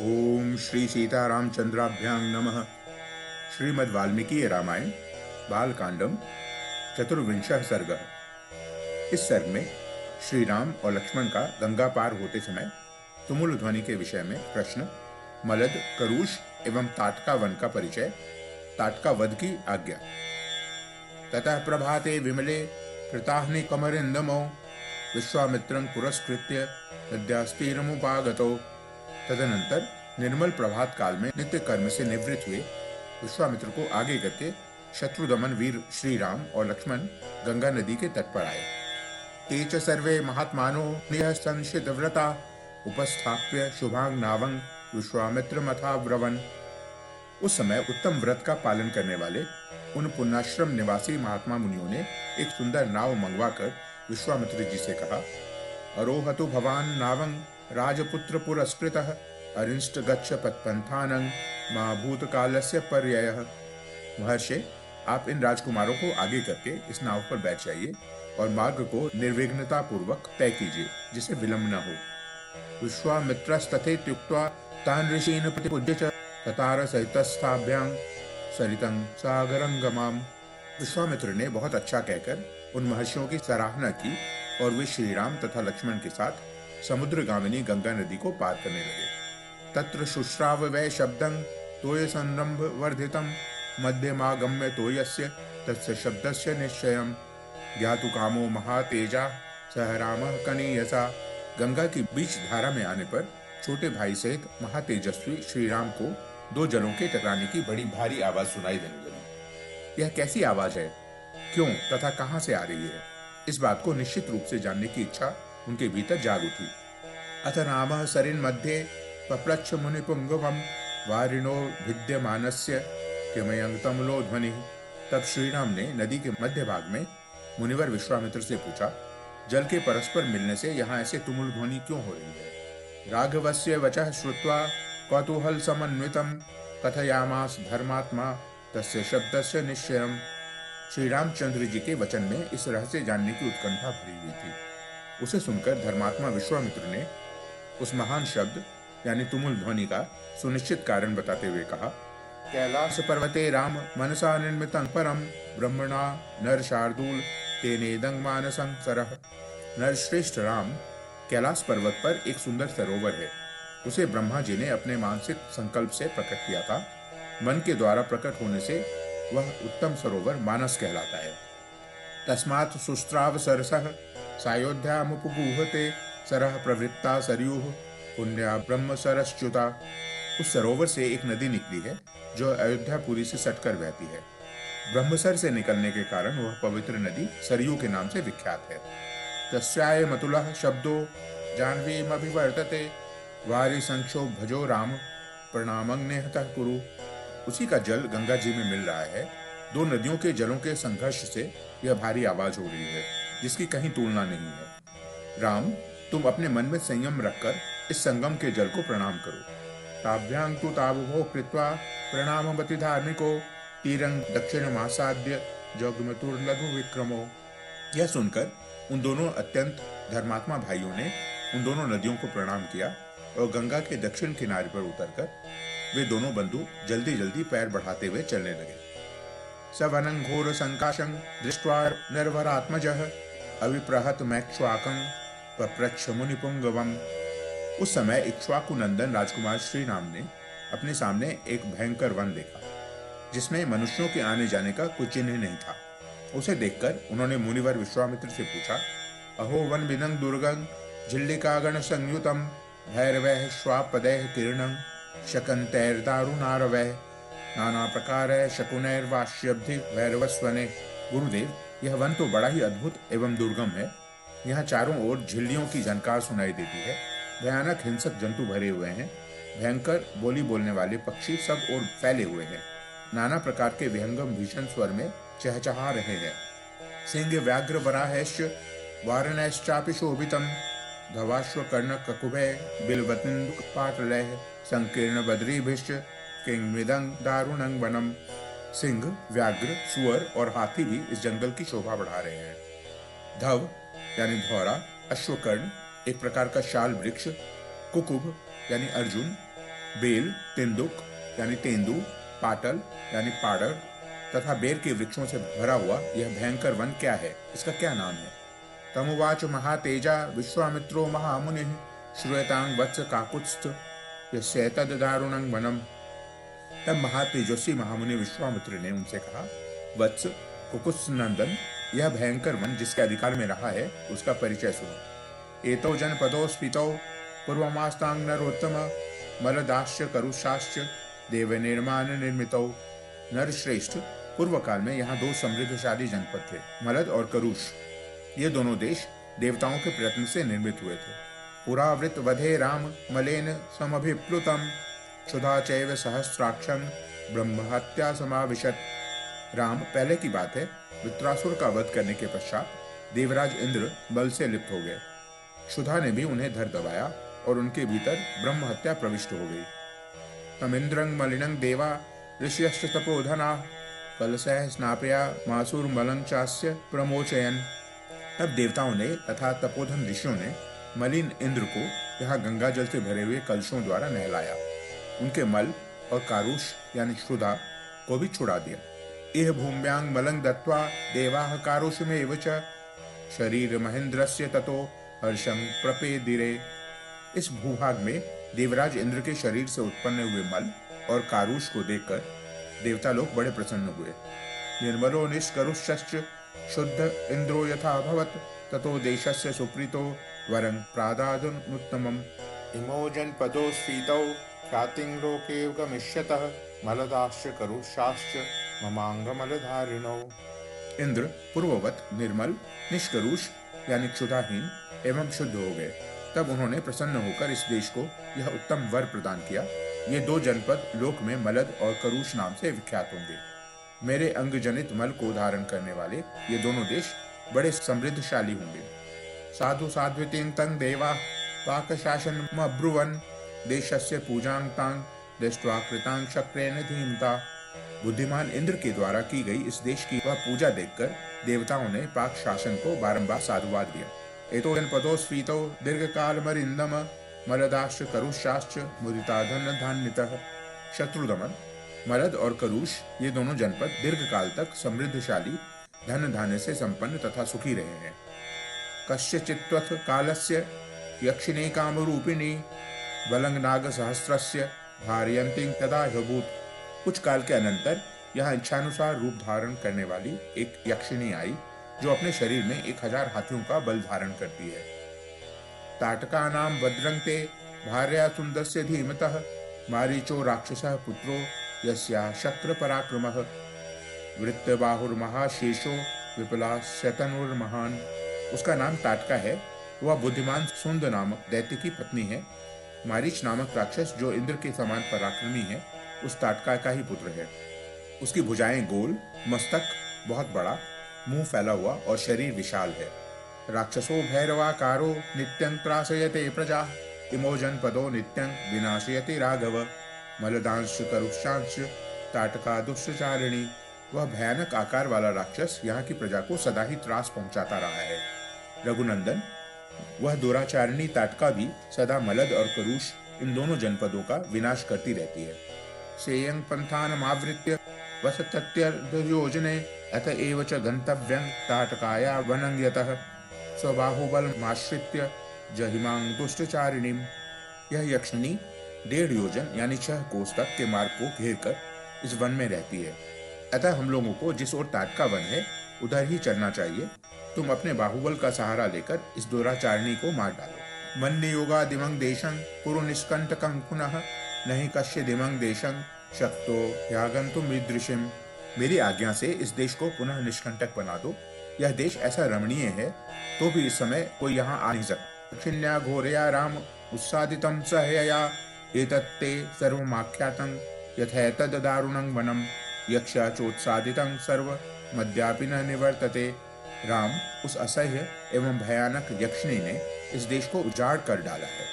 ओम श्री सीतारामचंद्राभ्यां नमः। श्रीमद् वाल्मीकि रामायण बालकांडम चतुर्विंशः सर्ग। इस सर्ग में श्री राम और लक्ष्मण का गंगा पार होते समय तुमुल ध्वनि के विषय में प्रश्न, मलद, करूष एवं ताटका वन का परिचय, ताटका वध की आज्ञा। ततः प्रभाते विमले कृताह्नि कमरिंदमो विश्वामित्रं पुरस्कृत्य नद्यास्तीरमुपागतो। तदनंतर निर्मल प्रभात काल में नित्य कर्म से निवृत्त हुए विश्वामित्र को आगे करके शत्रुदमन वीर श्री राम और लक्ष्मण गंगा नदी के तट पर आए। ते च सर्वे महात्मानो निःसंशित व्रता उपस्थाप्य शुभांग नावंग विश्वामित्र मथाब्रवन। उस समय उत्तम व्रत का पालन करने वाले उन पुण्याश्रम निवासी महात्मा मुनियों ने एक सुंदर नाव मंगवाकर विश्वामित्र जी से कहा, अरोहतु भवान नावं राजपुत्र पुरस्कृतः अरिष्ट गच्छ पत्पंथानं मा भूतकालस्य पर्ययः। महर्षि, आप इन राजकुमारों को आगे करके इस नाव पर बैठ जाइए और मार्ग को निर्विघ्नता पूर्वक तय कीजिए, जिसे विलंब न हो। विश्वामित्रस्तथेत्युक्त्वा तान् ऋषीन् प्रतिपूज्य च ततार सहितस्थाभ्यां सरितं सागरं गमाम। विश्वामित्र ने बहुत अच्छा कहकर उन महर्षियों की सराहना की और वे श्रीराम तथा लक्ष्मण के साथ समुद्रगामिनी गंगा नदी को पार करने लगे। तत्र शुश्राव वै शब्दं तोय संरंभ वर्धितं मध्यमागम्य तोयस्य तस्य शब्दस्य निश्चयम् ज्ञातु कामो महातेजा सह रामः कनीयसा। गंगा की बीच धारा में आने पर छोटे भाई सहित महातेजस्वी श्री राम को दो जलों के टकराने की बड़ी भारी आवाज सुनाई देने लगी। यह कैसी आवाज है, क्यों तथा कहां से आ रही है, इस बात को निश्चित रूप से जानने की इच्छा उनके भीतर जाग उठी। अथ रामः सरिन् मध्ये पप्रच्छ मुनिपुंगवम् वारिणो भिद्यमानस्य किमयं तमलो ध्वनिः। तब श्री राम ने नदी के मध्य भाग में मुनिवर विश्वामित्र से पूछा, जल के परस्पर मिलने से यहाँ ऐसे तुमुल ध्वनि क्यों हो रही है। राघवस्य वचः श्रुत्वा कौतूहल समन्वितं कथयामास धर्मात्मा तस्य शब्दस्य निश्चयम्। श्री रामचंद्र जी के वचन में इस रहस्य जानने की उत्कंठा भरी हुई थी। उसे सुनकर धर्मात्मा विश्वामित्र ने उस महान शब्द यानी तुमुल ध्वनि का सुनिश्चित कारण बताते हुए कहा, कैलास पर्वते राम मनसा निर्मितं परम ब्रह्मणा नर शार्दूल तेनेदं मानसं सरः। नरश्रेष्ठ राम कैलाश पर्वत पर एक सुंदर सरोवर है। उसे ब्रह्मा जी ने अपने मानसिक संकल्प से प्रकट किया था। मन के द्वारा प्रकट होने से वह उत्तम सरोवर मानस कहलाता है। तस्मात् सुस्त्राव सरसः सायोध्यामुपगूहते सरः प्रवृत्ता सरयूः पुण्या ब्रह्म सरश्च्युता। उस सरोवर से एक नदी निकली है जो अयोध्यापुरी से सटकर बहती है। ब्रह्मसर से निकलने के कारण वह पवित्र नदी सरयू के नाम से विख्यात है। तस्याय मतुलः शब्दो जाह्नवीमभिवर्तते वारि संक्षोभ भजो राम प्रणामं नेहतः कुरु। उसी का जल गंगा जी में मिल रहा है। दो नदियों के जलों के संघर्ष से यह भारी आवाज हो रही है, जिसकी कहीं तुलना नहीं है। राम, तुम अपने मन में संयम रखकर इस संगम के जल को प्रणाम करो। ताभ्यां तु तावुभो कृत्वा प्रणामवति धार्मिको तीरं दक्षिणमासाद्य जगमतुर्लघु विक्रमो। यह सुनकर उन दोनों अत्यंत धर्मात्मा भाइयों ने उन दोनों नदियों को प्रणाम किया और गंगा के दक्षिण किनारे पर उतरकर वे दोनों बंधु जल्दी जल्दी पैर बढ़ाते हुए चलने लगे। सवनं घोर संकाशं दृष्ट्वा नरवरात्मजः अविप्रहत मैक्ष्वाकं पप्रच्छ मुनिपुंगवम्। उस समय इक्ष्वाकु नंदन राजकुमार श्री राम ने अपने सामने एक भयंकर वन देखा, जिसमें मनुष्यों के आने जाने का कोई चिन्ह नहीं था। उसे देखकर उन्होंने मुनिवर विश्वामित्र से पूछा, अहो वन विदं दुर्गं झिल्लिकागण संयुतम भैरवैः श्वापदैः किरणं शकंतैर्दारुणारवैः नाना प्रकार शकुनैर्वाश्यब्धि भैरवस्वने। गुरुदेव, यह वन तो बड़ा ही अद्भुत एवं दुर्गम है। यहाँ चारों ओर झिल्लियों की झनकार सुनाई देती है। भयानक हिंसक जंतु भरे हुए हैं। भयंकर बोली बोलने वाले पक्षी सब ओर फैले हुए हैं। नाना प्रकार के विहंगम भीषण स्वर में चहचहा रहे हैं। सिंह व्याघ्र वराहश्च वारणैश्चापि शोभितम् धवाश्व कर्ण ककुभे बिलवतिन्दुक पाटलैः संकीर्ण बद्रीभिश्च किंगमिदं दारुणं वनम्। सिंह, व्याघ्र, सुअर और हाथी भी इस जंगल की शोभा बढ़ा रहे हैं। धव यानी धौरा, अश्वकर्ण एक प्रकार का शाल वृक्ष, कुकुभ यानी अर्जुन, बेल, तेंदुक यानी तेंदु, पाटल यानी पाड़र तथा बेर के वृक्षों से भरा हुआ यह भयंकर वन क्या है, इसका क्या नाम है? तमुवाच महातेजा विश्वामित्रो महामुनिः श्रूयतां वत्स काकुत्स्थ यस्यैतद् दारुणं वनम्। तब महातेजस्वी महामुनि विश्वामित्र ने उनसे कहा, वत्स, कुकुत्स नंदन, यह भयंकर वन जिसके अधिकार में रहा है उसका परिचय सुनो। एतौ जनपदौ स्फीतौ पूर्वमास्तांग नरोत्तम मलदाश्च करुषाश्च देव निर्माण निर्मितौ। नरश्रेष्ठ, पूर्व काल में यहाँ दो समृद्धशाली जनपद थे, मलद और करुष। ये दोनों देश देवताओं के प्रयत्न से निर्मित हुए थे। पुरावृत वधे राम मलेन समभिप्लुतम क्षुधा चैव सहस्राक्षं ब्रह्महत्या समाविशत। राम, पहले की बात है, वृत्रासुर का वध करने के पश्चात देवराज इंद्र बल से लिप्त हो गए। क्षुधा ने भी उन्हें धर दबाया और उनके भीतर ब्रह्म हत्या प्रविष्ट हो गई। तमिंद्रं मलिनं देवा ऋषयश्च तपोधना कलशः स्नापया मासुर मलं चास्य प्रमोचयन। तब देवताओं ने तथा तपोधन ऋषियों ने मलिन इंद्र को यहाँ गंगा जल से भरे हुए कलशों द्वारा नहलाया। उनके मल और कारुष यानी क्षुधा को भी छुड़ा दिया। इह भूम्यांग मलं दत्वा देवाः कारुषमेव च शरीर महेंद्रस्य ततो हर्षं प्रपेदिरे। इस भूभाग में देवराज इंद्र के शरीर से उत्पन्न हुए मल और कारुष को देखकर देवता लोग बड़े प्रसन्न हुए। निर्मलो निष्करुषश्च शुद्ध इंद्रो यथा भवत ततो देशस्य सुप्रीतो वरं प्रादादनुत्तमम्। इमो जनपदो स्फीतौ ख्यातिं लोके गमिष्यतः मलदाश्च करुषाश्च ममांगमलधारिणौ। इंद्र पूर्ववत निर्मल, निष्करुष यानी क्षुधाहीन एवं शुद्ध हो गए। तब उन्होंने प्रसन्न होकर इस देश को यह उत्तम वर प्रदान किया। ये दो जनपद लोक में मलद और करुष नाम से विख्यात होंगे। मेरे अंग जनित मल को धारण करने वाले ये दोनों देश बड़े समृद्धशाली होंगे। साधु साध्वितीं तं देवा पाक शासन अब्रुवन देशस्य पूजां तां दृष्ट्वा कृतां शक्रेण धीमता। बुद्धिमान इंद्र के द्वारा की गई इस देश की वह पूजा देखकर देवताओं ने पाक शासन को बारंबार साधुवाद दिया। एतो जनपदो स्फीतो दीर्घकालमरिंदम मलदाश्च करुषाश्च मुदिता धन धान्यतः। शत्रुदमन, मलद और करुष ये दोनों जनपद दीर्घकाल तक समृद्धशाली, धन धान्य से संपन्न तथा सुखी रहे हैं। कस्यचित्त्वथ कालस्य यक्षिणी कामरूपिणी बलंग नाग सहस्रस्य धारयन्ती तदा ह्यभूत। कुछ काल के अनंतर यहाँ इच्छानुसार रूप धारण करने वाली एक यक्षिणी आई जो अपने शरीर में 1000 हाथियों का बल धारण करती है। ताटका नाम भद्रं ते भार्या सुंदस्य धीमतः मारीचो राक्षसः पुत्रो यस्या शक्र पराक्रमः वृत्तबाहुर्महाशेषो विपुला शतनुर्महान। उसका नाम ताटका है। वह बुद्धिमान सुंद नामक दैत्य की पत्नी है। मारीच नामक राक्षस जो इंद्र के समान पराक्रमी है उस ताटका का ही पुत्र है। उसकी भुजाएं गोल, मस्तक बहुत बड़ा, मुंह फैला हुआ और शरीर विशाल है। राक्षसो भैरवाकारो नित्यं त्रासयते प्रजा इमो जनपदो नित्यं विनाशयते राघव। मलदांश करुषांश ताटका दुष्टचारिणी। वह भयानक आकार वाला राक्षस यहाँ की प्रजा को सदा ही त्रास पहुंचाता रहा है। रघुनंदन, वह दुराचारिणी ताटका भी सदा मलद और करुष इन दोनों जनपदों का विनाश करती रहती है। सेयं पंथानमावृत्य वसत्यर्धयोजने अत एव च गंतव्यं ताटकाया वनं यतः स्वबाहुबलमाश्रित्य जहिमां दुष्टचारिणीम्। यह यक्षिणी 1.5 योजन यानी 6 कोस तक के मार्ग को घेर कर इस वन में रहती है। अतः हम लोगों को जिस ओर ताटका वन है उधर ही चलना चाहिए। तुम अपने बाहुबल का सहारा लेकर इस दुराचारिणी को मार डालो। मन्य योगा दिमंग देशं कुरु निष्कंटकं पुनः नहीं कश्य दिमंग देशं शक्तो यागंतुम ईदृशिम। मेरी आज्ञा से इस देश को पुनः निष्कंटक बना दो। यह देश ऐसा रमणीय है तो भी इस समय कोई यहाँ आ नहीं सकता। दक्षिण्या घोरया राम उत्सादितं सहयया एतत्ते सर्वमाख्यातं यथैतद् दारुणं वनम् यक्षा चोत्सादितं सर्व मद्यापि न निवर्तते। राम, उस असह्य एवं भयानक यक्षिणी ने इस देश को उजाड़ कर डाला है।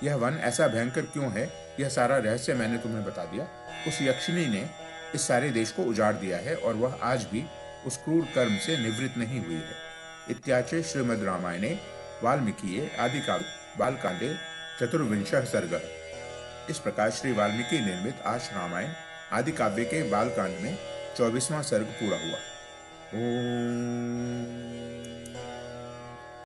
यह वन ऐसा भयंकर क्यों है, यह सारा रहस्य मैंने तुम्हें बता दिया। उस यक्षिणी ने इस सारे देश को उजाड़ दिया है और वह आज भी उस क्रूर कर्म से निवृत्त नहीं हुई है। इत्याचे श्रीमद् रामायणे वाल्मीकिये आदिकाव्ये बालकांडे 4 सर्गः। इस प्रकार श्री वाल्मीकि निर्मित आश रामायण आदि काव्य के बालकांड में 24वां सर्ग पूरा हुआ। ओम